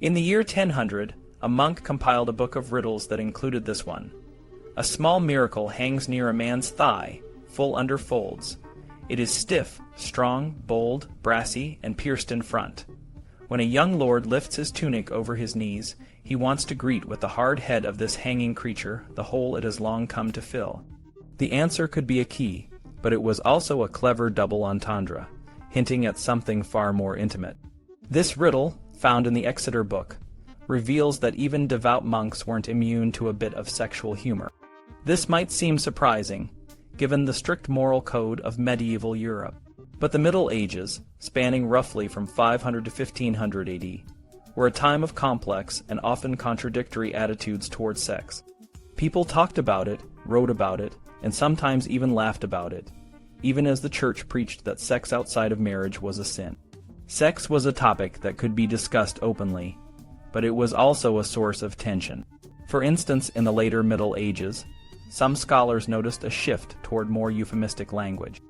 In the year 1000, a monk compiled a book of riddles that included this one. A small miracle hangs near a man's thigh, full under folds. It is stiff, strong, bold, brassy, and pierced in front. When a young lord lifts his tunic over his knees, he wants to greet with the hard head of this hanging creature the hole it has long come to fill. The answer could be a key, but it was also a clever double entendre, hinting at something far more intimate. This riddle, found in the Exeter book, reveals that even devout monks weren't immune to a bit of sexual humor. This might seem surprising, given the strict moral code of medieval Europe. But the Middle Ages, spanning roughly from 500 to 1500 AD, were a time of complex and often contradictory attitudes towards sex. People talked about it, wrote about it, and sometimes even laughed about it, even as the church preached that sex outside of marriage was a sin. Sex was a topic that could be discussed openly, but it was also a source of tension. For instance, in the later Middle Ages, some scholars noticed a shift toward more euphemistic language.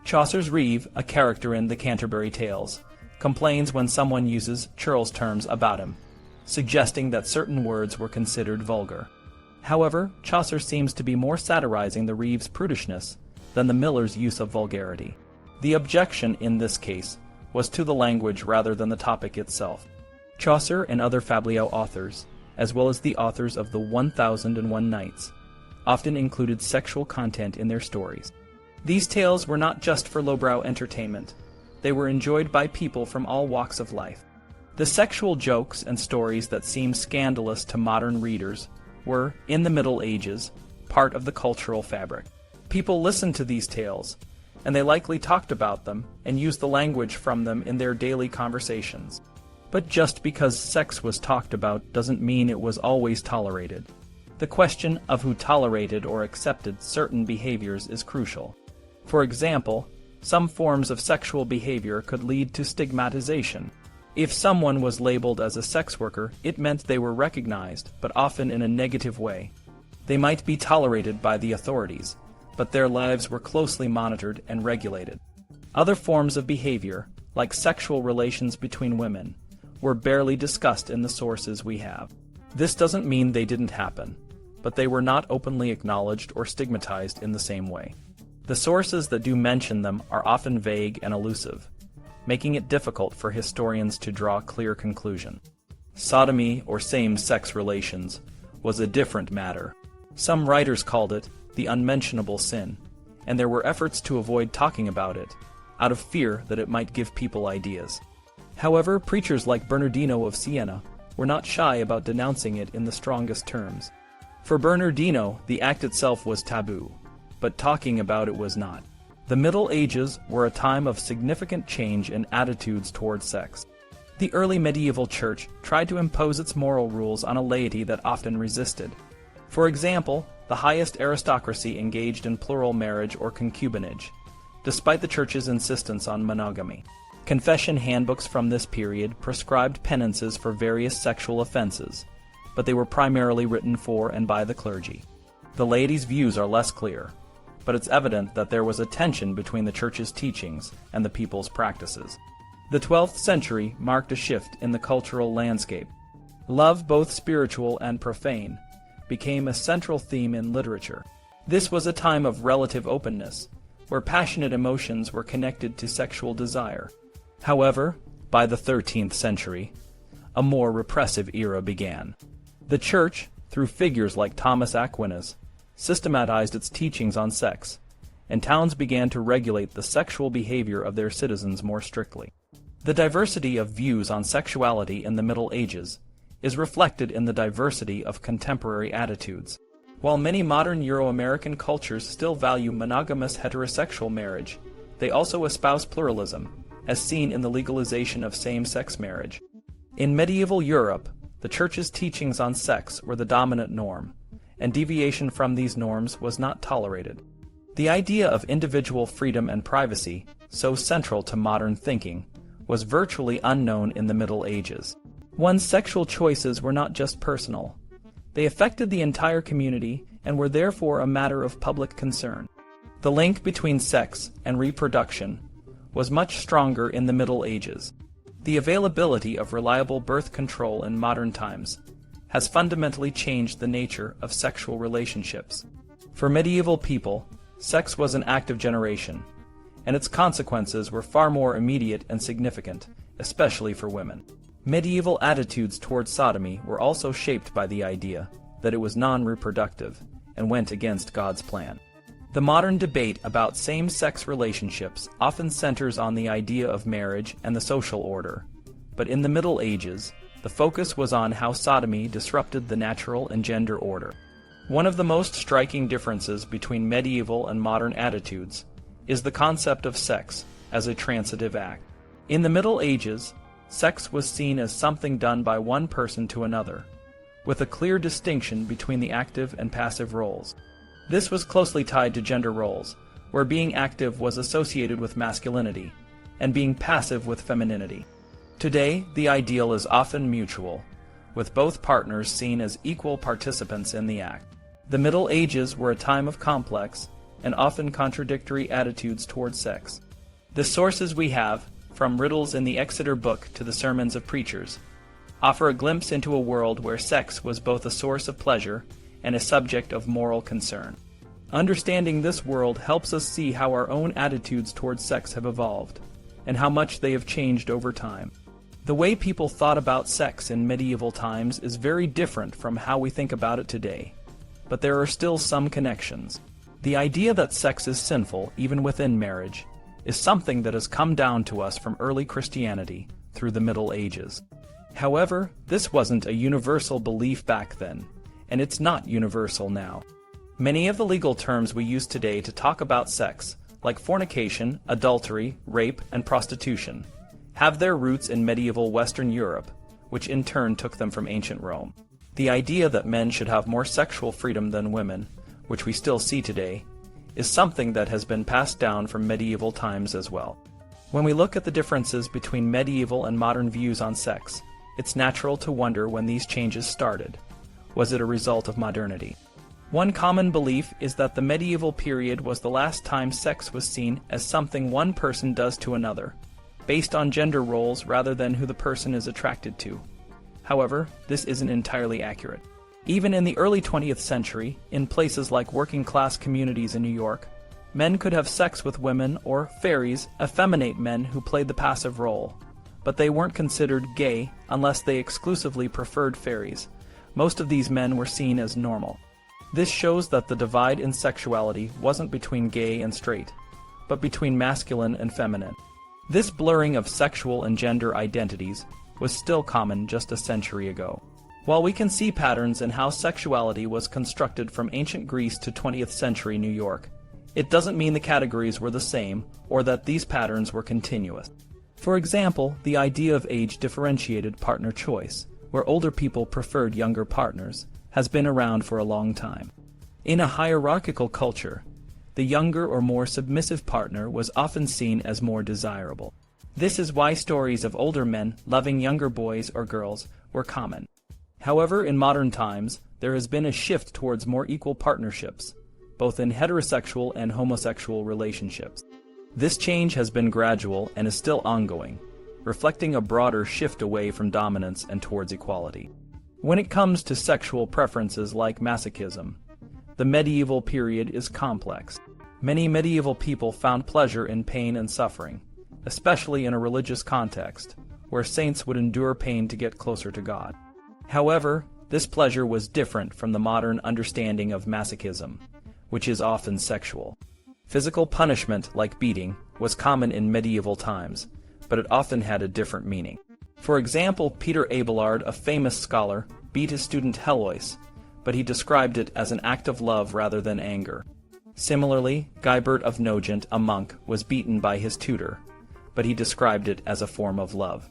Chaucer's Reeve, a character in the Canterbury Tales, complains when someone uses churls terms about him, suggesting that certain words were considered vulgar. However, Chaucer seems to be more satirizing the Reeve's prudishness than the miller's use of vulgarity. The objection in this case was to the language rather than the topic itself. Chaucer and other fabliau authors, as well as the authors of the 1001 Nights, often included sexual content in their stories. These tales were not just for lowbrow entertainment. They were enjoyed by people from all walks of life. The sexual jokes and stories that seem scandalous to modern readers were, in the Middle Ages, part of the cultural fabric. People listened to these tales, and they likely talked about them and used the language from them in their daily conversations. But just because sex was talked about doesn't mean it was always tolerated. The question of who tolerated or accepted certain behaviors is crucial. For example, some forms of sexual behavior could lead to stigmatization. If someone was labeled as a sex worker, it meant they were recognized, but often in a negative way. They might be tolerated by the authorities, but their lives were closely monitored and regulated. Other forms of behavior, like sexual relations between women, were barely discussed in the sources we have. This doesn't mean they didn't happen, but they were not openly acknowledged or stigmatized in the same way. The sources that do mention them are often vague and elusive, making it difficult for historians to draw a clear conclusion. Sodomy or same-sex relations was a different matter. Some writers called it the unmentionable sin, and there were efforts to avoid talking about it, out of fear that it might give people ideas. However, preachers like Bernardino of Siena were not shy about denouncing it in the strongest terms. For Bernardino, the act itself was taboo, but talking about it was not. The Middle Ages were a time of significant change in attitudes toward sex. The early medieval church tried to impose its moral rules on a laity that often resisted. For example, the highest aristocracy engaged in plural marriage or concubinage, despite the church's insistence on monogamy. Confession handbooks from this period prescribed penances for various sexual offenses, but they were primarily written for and by the clergy. The laity's views are less clear, but it's evident that there was a tension between the church's teachings and the people's practices. The 12th century marked a shift in the cultural landscape. Love, both spiritual and profane, became a central theme in literature. This was a time of relative openness, where passionate emotions were connected to sexual desire. However, by the 13th century, a more repressive era began. The Church, through figures like Thomas Aquinas, systematized its teachings on sex, and towns began to regulate the sexual behavior of their citizens more strictly. The diversity of views on sexuality in the Middle Ages is reflected in the diversity of contemporary attitudes. While many modern Euro-American cultures still value monogamous heterosexual marriage, they also espouse pluralism, as seen in the legalization of same-sex marriage. In medieval Europe, the Church's teachings on sex were the dominant norm, and deviation from these norms was not tolerated. The idea of individual freedom and privacy, so central to modern thinking, was virtually unknown in the Middle Ages. One's sexual choices were not just personal. They affected the entire community and were therefore a matter of public concern. The link between sex and reproduction was much stronger in the Middle Ages. The availability of reliable birth control in modern times has fundamentally changed the nature of sexual relationships. For medieval people, sex was an act of generation, and its consequences were far more immediate and significant, especially for women. Medieval attitudes towards sodomy were also shaped by the idea that it was non-reproductive and went against God's plan. The modern debate about same-sex relationships often centers on the idea of marriage and the social order, but in the Middle Ages, the focus was on how sodomy disrupted the natural and gender order. One of the most striking differences between medieval and modern attitudes is the concept of sex as a transitive act. In the Middle Ages, sex was seen as something done by one person to another, with a clear distinction between the active and passive roles. This was closely tied to gender roles, where being active was associated with masculinity, and being passive with femininity. Today, the ideal is often mutual, with both partners seen as equal participants in the act. The Middle Ages were a time of complex and often contradictory attitudes toward sex. The sources we have, from riddles in the Exeter book to the sermons of preachers, offer a glimpse into a world where sex was both a source of pleasure and a subject of moral concern. Understanding this world helps us see how our own attitudes towards sex have evolved, and how much they have changed over time. The way people thought about sex in medieval times is very different from how we think about it today, but there are still some connections. The idea that sex is sinful, even within marriage, is something that has come down to us from early Christianity through the Middle Ages. However, this wasn't a universal belief back then, and it's not universal now. Many of the legal terms we use today to talk about sex, like fornication, adultery, rape, and prostitution, have their roots in medieval Western Europe, which in turn took them from ancient Rome. The idea that men should have more sexual freedom than women, which we still see today, is something that has been passed down from medieval times as well. When we look at the differences between medieval and modern views on sex, it's natural to wonder when these changes started. Was it a result of modernity? One common belief is that the medieval period was the last time sex was seen as something one person does to another, based on gender roles rather than who the person is attracted to. However, this isn't entirely accurate. Even in the early 20th century, in places like working-class communities in New York, men could have sex with women or fairies, effeminate men who played the passive role, but they weren't considered gay unless they exclusively preferred fairies. Most of these men were seen as normal. This shows that the divide in sexuality wasn't between gay and straight, but between masculine and feminine. This blurring of sexual and gender identities was still common just a century ago. While we can see patterns in how sexuality was constructed from ancient Greece to 20th century New York, it doesn't mean the categories were the same or that these patterns were continuous. For example, the idea of age-differentiated partner choice, where older people preferred younger partners, has been around for a long time. In a hierarchical culture, the younger or more submissive partner was often seen as more desirable. This is why stories of older men loving younger boys or girls were common. However, in modern times, there has been a shift towards more equal partnerships, both in heterosexual and homosexual relationships. This change has been gradual and is still ongoing, reflecting a broader shift away from dominance and towards equality. When it comes to sexual preferences like masochism, the medieval period is complex. Many medieval people found pleasure in pain and suffering, especially in a religious context, where saints would endure pain to get closer to God. However, this pleasure was different from the modern understanding of masochism, which is often sexual. Physical punishment, like beating, was common in medieval times, but it often had a different meaning. For example, Peter Abelard, a famous scholar, beat his student Helois, but he described it as an act of love rather than anger. Similarly, Guibert of Nogent, a monk, was beaten by his tutor, but he described it as a form of love.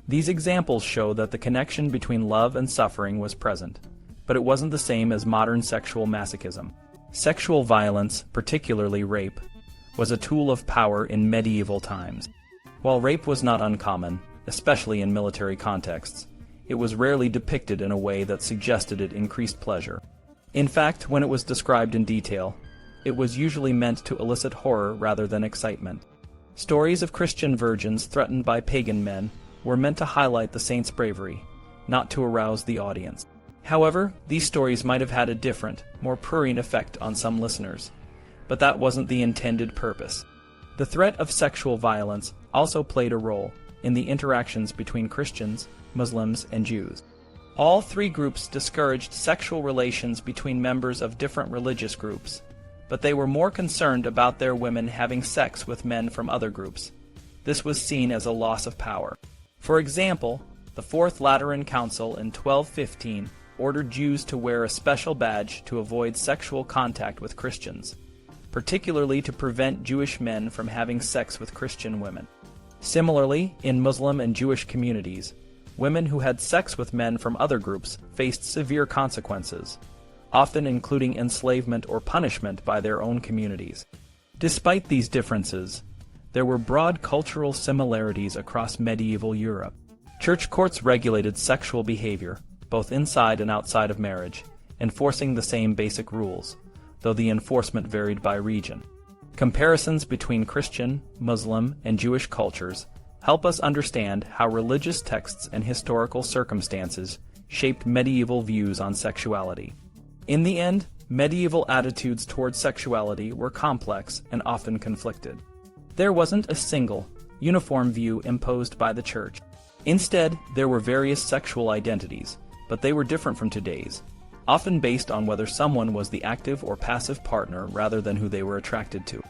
These examples show that the connection between love and suffering was present, but it wasn't the same as modern sexual masochism. Sexual violence, particularly rape, was a tool of power in medieval times. While rape was not uncommon, especially in military contexts, it was rarely depicted in a way that suggested it increased pleasure. In fact, when it was described in detail, it was usually meant to elicit horror rather than excitement. Stories of Christian virgins threatened by pagan men were meant to highlight the saint's bravery, not to arouse the audience. However, these stories might have had a different, more prurient effect on some listeners, but that wasn't the intended purpose. The threat of sexual violence also played a role in the interactions between Christians, Muslims, and Jews. All three groups discouraged sexual relations between members of different religious groups, but they were more concerned about their women having sex with men from other groups. This was seen as a loss of power. For example, the Fourth Lateran Council in 1215 ordered Jews to wear a special badge to avoid sexual contact with Christians, particularly to prevent Jewish men from having sex with Christian women. Similarly, in Muslim and Jewish communities, women who had sex with men from other groups faced severe consequences, often including enslavement or punishment by their own communities. Despite these differences, there were broad cultural similarities across medieval Europe. Church courts regulated sexual behavior, both inside and outside of marriage, enforcing the same basic rules, though the enforcement varied by region. Comparisons between Christian, Muslim, and Jewish cultures help us understand how religious texts and historical circumstances shaped medieval views on sexuality. In the end, medieval attitudes toward sexuality were complex and often conflicted. There wasn't a single, uniform view imposed by the Church. Instead, there were various sexual identities, but they were different from today's, often based on whether someone was the active or passive partner rather than who they were attracted to.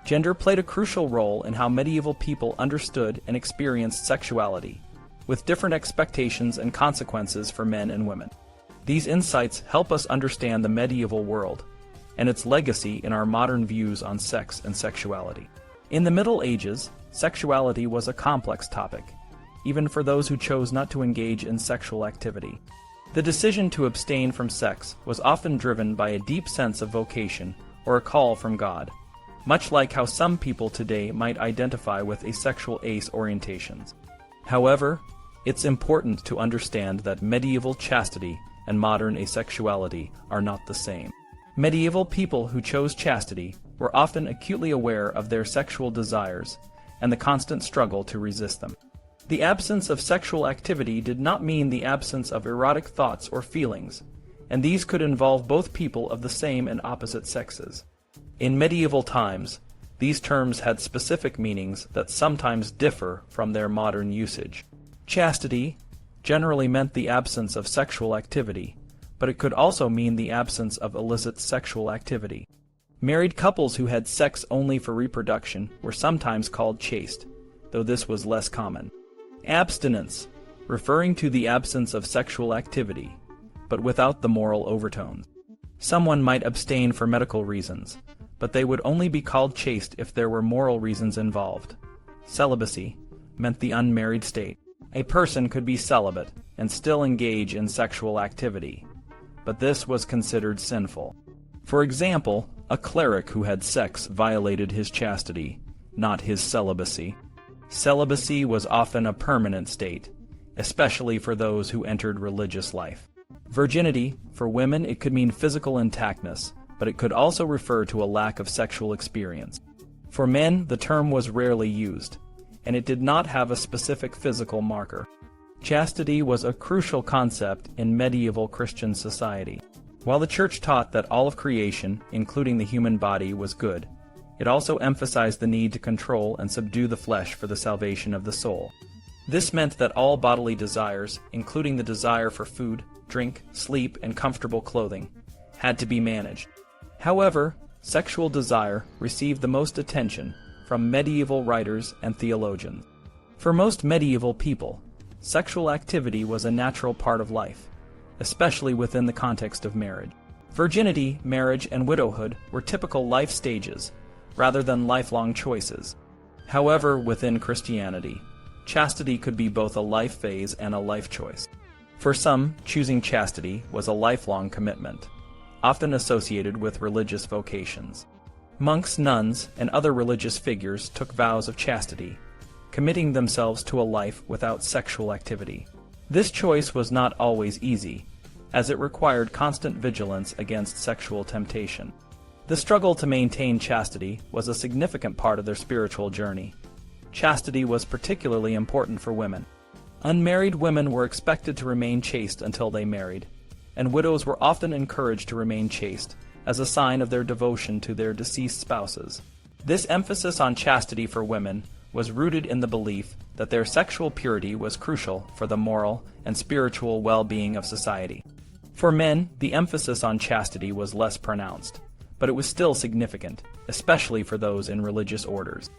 Gender played a crucial role in how medieval people understood and experienced sexuality, with different expectations and consequences for men and women. These insights help us understand the medieval world and its legacy in our modern views on sex and sexuality. In the Middle Ages, sexuality was a complex topic, even for those who chose not to engage in sexual activity. The decision to abstain from sex was often driven by a deep sense of vocation or a call from God, much like how some people today might identify with asexual ace orientations. However, it's important to understand that medieval chastity and modern asexuality are not the same. Medieval people who chose chastity were often acutely aware of their sexual desires and the constant struggle to resist them. The absence of sexual activity did not mean the absence of erotic thoughts or feelings, and these could involve both people of the same and opposite sexes. In medieval times, these terms had specific meanings that sometimes differ from their modern usage. Chastity generally meant the absence of sexual activity, but it could also mean the absence of illicit sexual activity. Married couples who had sex only for reproduction were sometimes called chaste, though this was less common. Abstinence, referring to the absence of sexual activity, but without the moral overtones. Someone might abstain for medical reasons, but they would only be called chaste if there were moral reasons involved. Celibacy meant the unmarried state. A person could be celibate and still engage in sexual activity, but this was considered sinful. For example, a cleric who had sex violated his chastity, not his celibacy. Celibacy was often a permanent state, especially for those who entered religious life. Virginity, for women, it could mean physical intactness, but it could also refer to a lack of sexual experience. For men, the term was rarely used, and it did not have a specific physical marker. Chastity was a crucial concept in medieval Christian society. While the Church taught that all of creation, including the human body, was good, it also emphasized the need to control and subdue the flesh for the salvation of the soul. This meant that all bodily desires, including the desire for food, drink, sleep, and comfortable clothing, had to be managed. However, sexual desire received the most attention from medieval writers and theologians. For most medieval people, sexual activity was a natural part of life, especially within the context of marriage. Virginity, marriage, and widowhood were typical life stages, rather than lifelong choices. However, within Christianity, chastity could be both a life phase and a life choice. For some, choosing chastity was a lifelong commitment, often associated with religious vocations. Monks, nuns, and other religious figures took vows of chastity, committing themselves to a life without sexual activity. This choice was not always easy, as it required constant vigilance against sexual temptation. The struggle to maintain chastity was a significant part of their spiritual journey. Chastity was particularly important for women. Unmarried women were expected to remain chaste until they married, and widows were often encouraged to remain chaste, as a sign of their devotion to their deceased spouses. This emphasis on chastity for women was rooted in the belief that their sexual purity was crucial for the moral and spiritual well-being of society. For men, the emphasis on chastity was less pronounced, but it was still significant, especially for those in religious orders.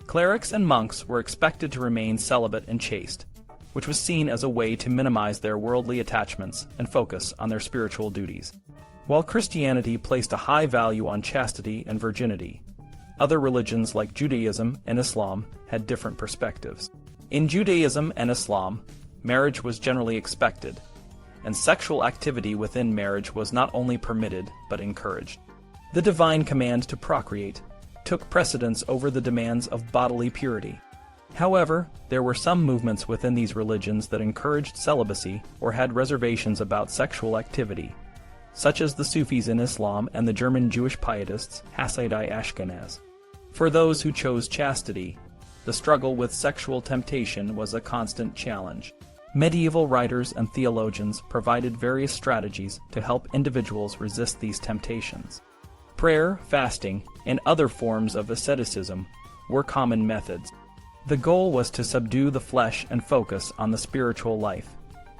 Clerics and monks were expected to remain celibate and chaste, which was seen as a way to minimize their worldly attachments and focus on their spiritual duties. While Christianity placed a high value on chastity and virginity, other religions like Judaism and Islam had different perspectives. In Judaism and Islam, marriage was generally expected, and sexual activity within marriage was not only permitted but encouraged. The divine command to procreate took precedence over the demands of bodily purity. However, there were some movements within these religions that encouraged celibacy or had reservations about sexual activity, such as the Sufis in Islam and the German Jewish pietists Hasidai Ashkenaz. For those who chose chastity, the struggle with sexual temptation was a constant challenge. Medieval writers and theologians provided various strategies to help individuals resist these temptations. Prayer, fasting, and other forms of asceticism were common methods. The goal was to subdue the flesh and focus on the spiritual life,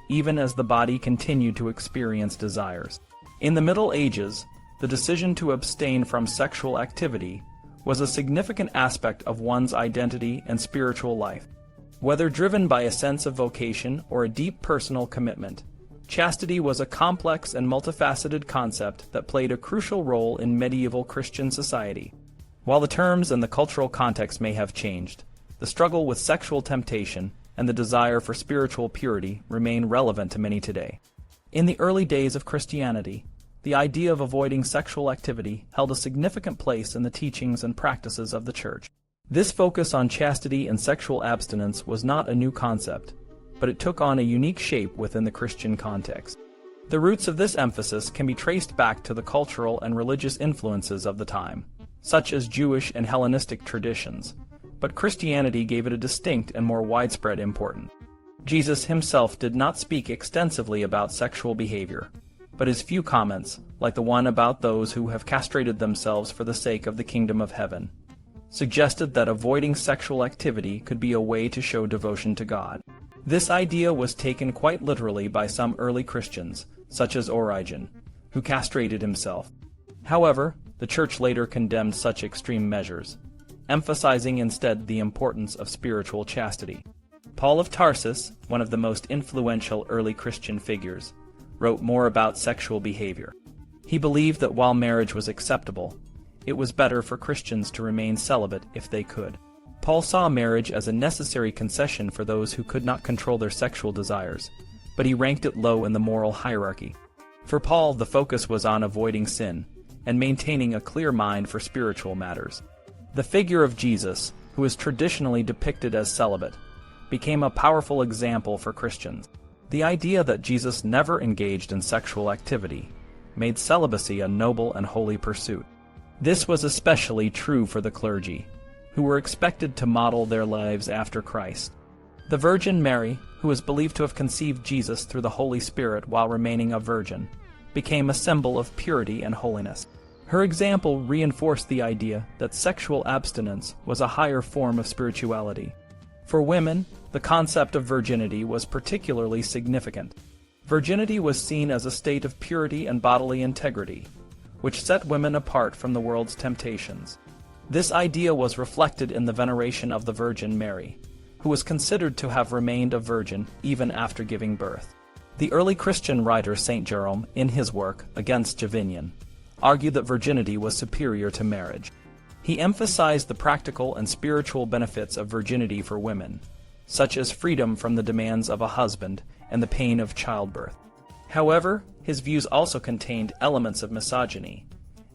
even as the body continued to experience desires. In the Middle Ages, the decision to abstain from sexual activity was a significant aspect of one's identity and spiritual life. Whether driven by a sense of vocation or a deep personal commitment, chastity was a complex and multifaceted concept that played a crucial role in medieval Christian society. While the terms and the cultural context may have changed, the struggle with sexual temptation and the desire for spiritual purity remain relevant to many today. In the early days of Christianity, the idea of avoiding sexual activity held a significant place in the teachings and practices of the Church. This focus on chastity and sexual abstinence was not a new concept, but it took on a unique shape within the Christian context. The roots of this emphasis can be traced back to the cultural and religious influences of the time, such as Jewish and Hellenistic traditions, but Christianity gave it a distinct and more widespread importance. Jesus himself did not speak extensively about sexual behavior, but his few comments, like the one about those who have castrated themselves for the sake of the kingdom of heaven, suggested that avoiding sexual activity could be a way to show devotion to God. This idea was taken quite literally by some early Christians, such as Origen, who castrated himself. However, the Church later condemned such extreme measures, emphasizing instead the importance of spiritual chastity. Paul of Tarsus, one of the most influential early Christian figures, wrote more about sexual behavior. He believed that while marriage was acceptable, it was better for Christians to remain celibate if they could. Paul saw marriage as a necessary concession for those who could not control their sexual desires, but he ranked it low in the moral hierarchy. For Paul, the focus was on avoiding sin and maintaining a clear mind for spiritual matters. The figure of Jesus, who is traditionally depicted as celibate, became a powerful example for Christians. The idea that Jesus never engaged in sexual activity made celibacy a noble and holy pursuit. This was especially true for the clergy, who were expected to model their lives after Christ. The Virgin Mary, who is believed to have conceived Jesus through the Holy Spirit while remaining a virgin, became a symbol of purity and holiness. Her example reinforced the idea that sexual abstinence was a higher form of spirituality. For women, the concept of virginity was particularly significant. Virginity was seen as a state of purity and bodily integrity, which set women apart from the world's temptations. This idea was reflected in the veneration of the Virgin Mary, who was considered to have remained a virgin even after giving birth. The early Christian writer St. Jerome, in his work Against Jovinian, argued that virginity was superior to marriage. He emphasized the practical and spiritual benefits of virginity for women, such as freedom from the demands of a husband and the pain of childbirth. However, his views also contained elements of misogyny,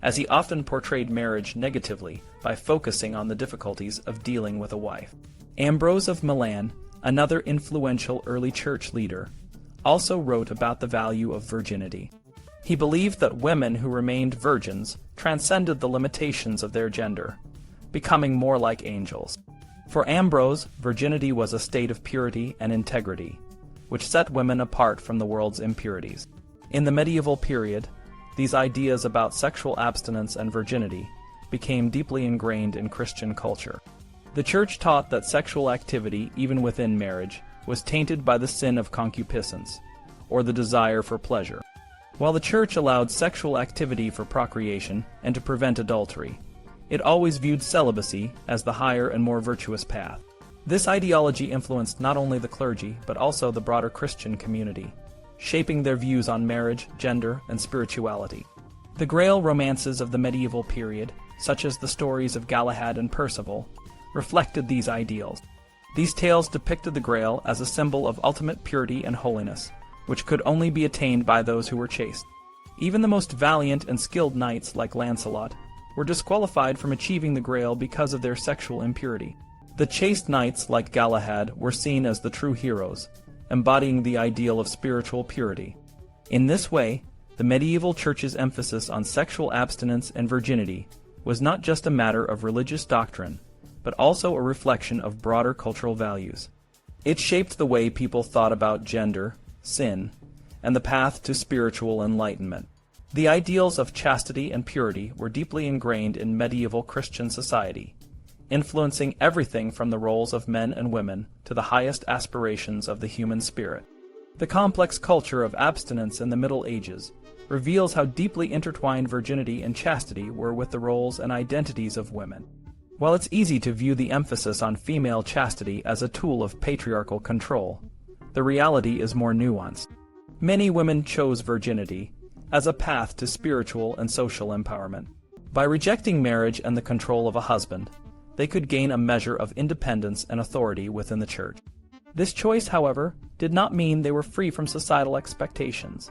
as he often portrayed marriage negatively by focusing on the difficulties of dealing with a wife. Ambrose of Milan, another influential early church leader, also wrote about the value of virginity. He believed that women who remained virgins transcended the limitations of their gender, becoming more like angels. For Ambrose, virginity was a state of purity and integrity, which set women apart from the world's impurities. In the medieval period, these ideas about sexual abstinence and virginity became deeply ingrained in Christian culture. The Church taught that sexual activity, even within marriage, was tainted by the sin of concupiscence, or the desire for pleasure. While the Church allowed sexual activity for procreation and to prevent adultery, it always viewed celibacy as the higher and more virtuous path. This ideology influenced not only the clergy, but also the broader Christian community, shaping their views on marriage, gender, and spirituality. The Grail romances of the medieval period, such as the stories of Galahad and Percival, reflected these ideals. These tales depicted the Grail as a symbol of ultimate purity and holiness, which could only be attained by those who were chaste. Even the most valiant and skilled knights like Lancelot were disqualified from achieving the Grail because of their sexual impurity. The chaste knights like Galahad were seen as the true heroes, embodying the ideal of spiritual purity. In this way, the medieval Church's emphasis on sexual abstinence and virginity was not just a matter of religious doctrine, but also a reflection of broader cultural values. It shaped the way people thought about gender, sin, and the path to spiritual enlightenment. The ideals of chastity and purity were deeply ingrained in medieval Christian society, influencing everything from the roles of men and women to the highest aspirations of the human spirit. The complex culture of abstinence in the Middle Ages reveals how deeply intertwined virginity and chastity were with the roles and identities of women. While it's easy to view the emphasis on female chastity as a tool of patriarchal control, the reality is more nuanced. Many women chose virginity as a path to spiritual and social empowerment. By rejecting marriage and the control of a husband, they could gain a measure of independence and authority within the Church. This choice, however, did not mean they were free from societal expectations.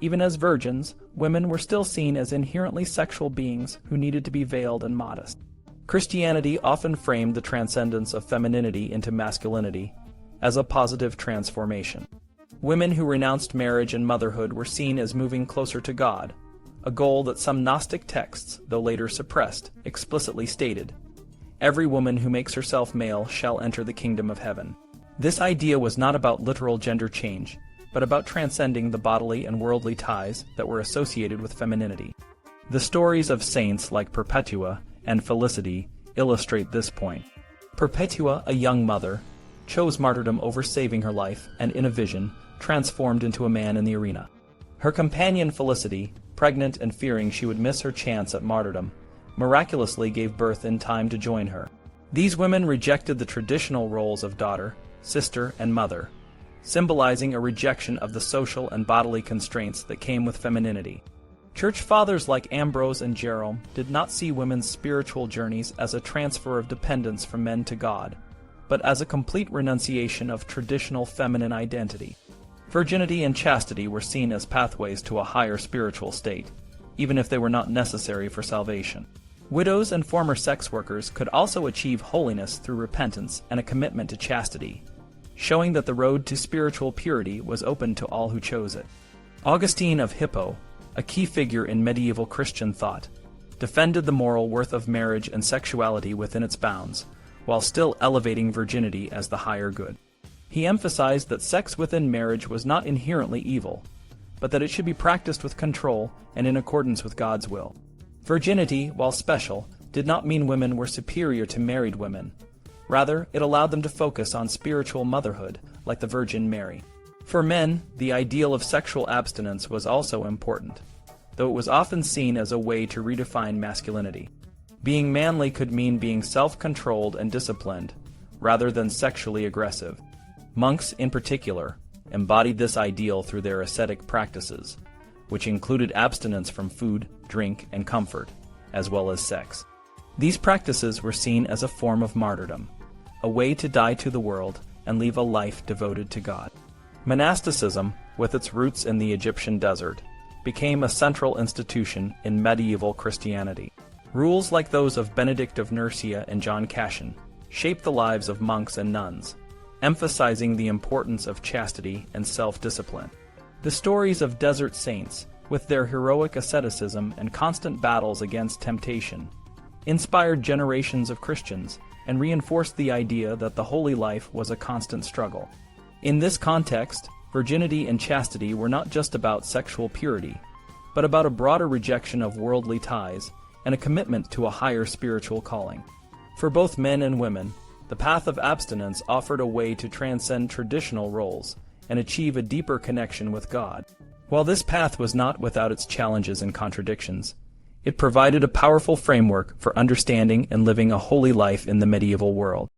Even as virgins, women were still seen as inherently sexual beings who needed to be veiled and modest. Christianity often framed the transcendence of femininity into masculinity as a positive transformation. Women who renounced marriage and motherhood were seen as moving closer to God, a goal that some Gnostic texts, though later suppressed, explicitly stated, "Every woman who makes herself male shall enter the kingdom of heaven." This idea was not about literal gender change, but about transcending the bodily and worldly ties that were associated with femininity. The stories of saints like Perpetua and Felicity illustrate this point. Perpetua, a young mother, chose martyrdom over saving her life and, in a vision, transformed into a man in the arena. Her companion Felicity, pregnant and fearing she would miss her chance at martyrdom, miraculously gave birth in time to join her. These women rejected the traditional roles of daughter, sister, and mother, symbolizing a rejection of the social and bodily constraints that came with femininity. Church fathers like Ambrose and Jerome did not see women's spiritual journeys as a transfer of dependence from men to God, but as a complete renunciation of traditional feminine identity. Virginity and chastity were seen as pathways to a higher spiritual state, even if they were not necessary for salvation. Widows and former sex workers could also achieve holiness through repentance and a commitment to chastity, showing that the road to spiritual purity was open to all who chose it. Augustine of Hippo, a key figure in medieval Christian thought, defended the moral worth of marriage and sexuality within its bounds, while still elevating virginity as the higher good. He emphasized that sex within marriage was not inherently evil, but that it should be practiced with control and in accordance with God's will. Virginity, while special, did not mean women were superior to married women. Rather, it allowed them to focus on spiritual motherhood, like the Virgin Mary. For men, the ideal of sexual abstinence was also important, though it was often seen as a way to redefine masculinity. Being manly could mean being self-controlled and disciplined, rather than sexually aggressive. Monks, in particular, embodied this ideal through their ascetic practices, which included abstinence from food, drink, and comfort, as well as sex. These practices were seen as a form of martyrdom, a way to die to the world and leave a life devoted to God. Monasticism, with its roots in the Egyptian desert, became a central institution in medieval Christianity. Rules like those of Benedict of Nursia and John Cassian shaped the lives of monks and nuns, emphasizing the importance of chastity and self-discipline. The stories of desert saints, with their heroic asceticism and constant battles against temptation, inspired generations of Christians and reinforced the idea that the holy life was a constant struggle. In this context, virginity and chastity were not just about sexual purity, but about a broader rejection of worldly ties and a commitment to a higher spiritual calling. For both men and women, the path of abstinence offered a way to transcend traditional roles and achieve a deeper connection with God. While this path was not without its challenges and contradictions, it provided a powerful framework for understanding and living a holy life in the medieval world.